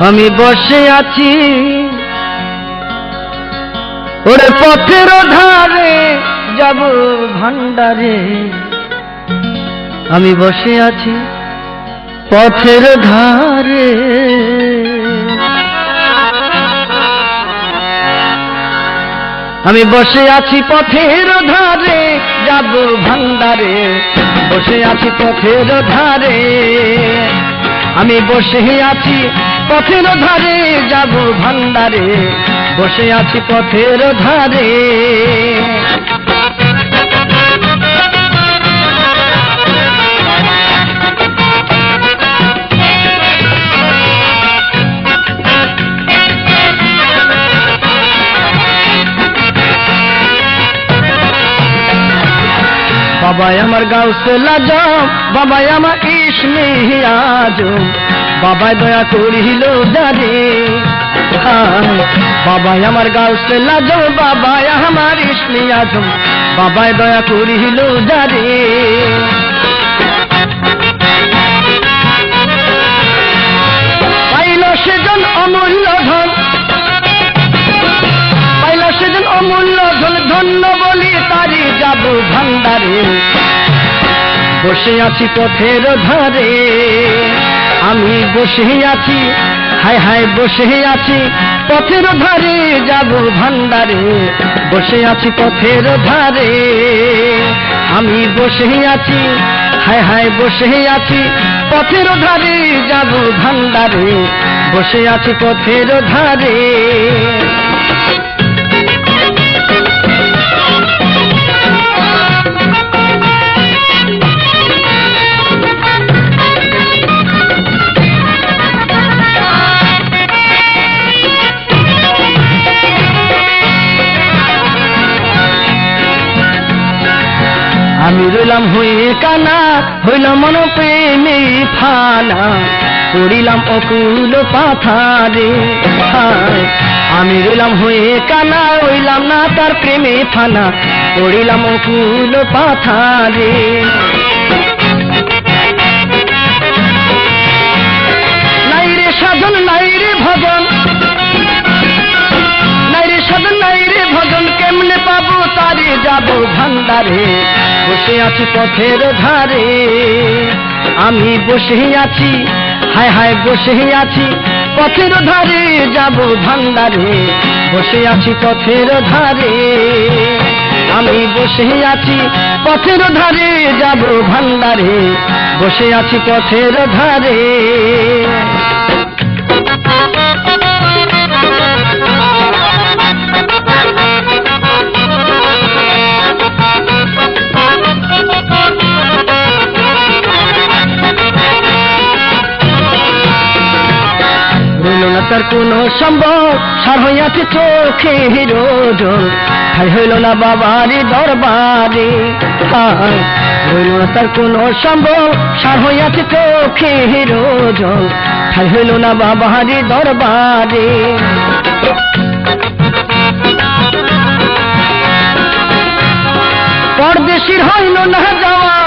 আমি বসে আছি ওরে পথের ধারে যাব ভান্ডারে। আমি বসে আছি পথের ধারে, আমি বসে আছি পথের ধারে যাব ভান্ডারে। বসে আছি পথের ধারে, আমি বসে আছি পথের ধারে যাব ভান্ডারে। বসে আছি পথের ধারে, বাবাই আমার গাউসে আজম, বাবাই আমার ইসমে আজম, বাবাই দয়া করিল যারে। বাবাই আমার গাউসে আজম, বাবাই আমার ইসমে আজম, বাবাই দয়া করিল যারে। পাইল সেজন অমূল্য ধন, পাইল সেজন অমূল্য ধন, ধন্য বলি তারি যাব ভান্ডারে। বসে আছি পথের ধারে, আমি বসে আছি, হায় হায় বসে আছি পথের ধারে যাব ভান্ডারে। বসে আছি পথের ধারে, আমি বসে আছি, হায় হায় বসে আছি পথের ধারে যাব ভান্ডারে। বসে আছি পথের ধারে, আমি রইলাম হয়ে কানা, হইলাম মন প্রেমে ফানা, পড়িলাম অকুল পাথারে। আমি রইলাম হয়ে কানা, হইলাম না তার প্রেমে ফানা, পড়িলাম অকুল পাথারে। নাই রে সাধন নাই রে ভজন, নাই রে সাধন নাই রে ভজন, কেমনে পাবো তারে যাব ভান্ডারে। বসে আছি পথের ধারে, আমি বসে আছি, হায় হায় বসে আছি পথের ধারে যাব ভান্ডারে। বসে আছি পথের ধারে, আমি বসে আছি পথের ধারে যাব ভান্ডারে। বসে আছি পথের ধারে, তার কোন সম্ভব সার হইয়াছে চোখে হিরোজন, ঠাই হইল না বাবারি দরবারে। হইল না তার কোন সম্ভব সার হইয়াছে চোখে হিরোজন, ঠাই হইল না বাবারি দরবারে। পরদেশির হইল না যাওয়া,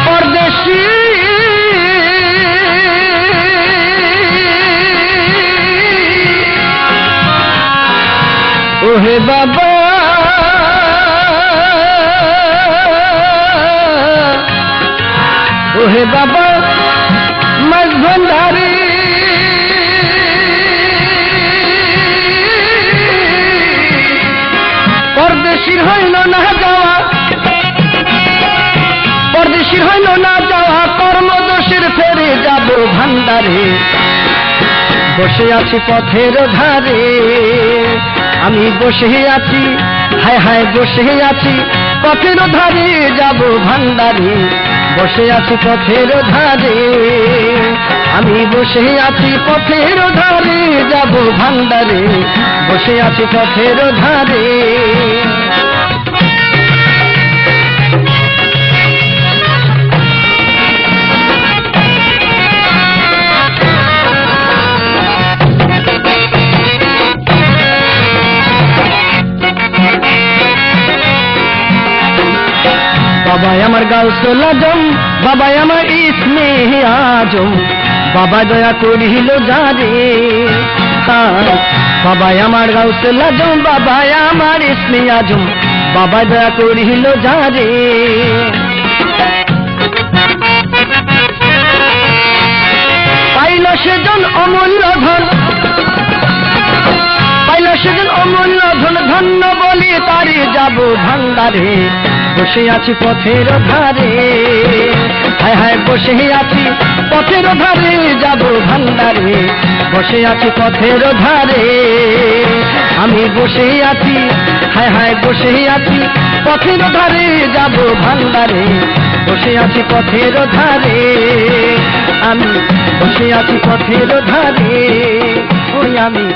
পরদেশি ওহে বাবা, ওহে বাবা মাঝ ভান্ডারে। পরদেশির হইল না যাওয়া, পরদেশির হইল না যাওয়া, কর্মদোষের ফেরে যাব ভান্ডারে। বসে আছি পথের ধারে, আমি বসে আছি, হায় হায় বসে আছি পথের ধারে যাব ভান্ডারে। বসে আছি পথের ধারে, আমি বসে আছি পথের ধারে যাব ভান্ডারে। বসে আছি পথের ধারে, বাবাই আমার গাউসুল আজম, বাবাই আমার ইসমে আজম, বাবা দয়া করিল যারে, বাবা আমার গাউসুল আজম, বাবা আমার ইসমি আজম, বাবা দয়া করিল যারে। পাইল সেজন অমূল্য ধন, পাইল সেজন অমূল্য ধন, ধন্য বলি তারি যাব ভান্ডারে। বসে আছি পথের ধারে, হায় হায় বসে আছি পথের ধারে, যাব ভান্ডারে। বসে আছি পথের ধারে, আমি বসে আছি, হায় হায় বসে আছি পথের ধারে, যাব ভান্ডারে। বসে আছি পথের ধারে, আমি বসে আছি পথের ধারে, ওই আমি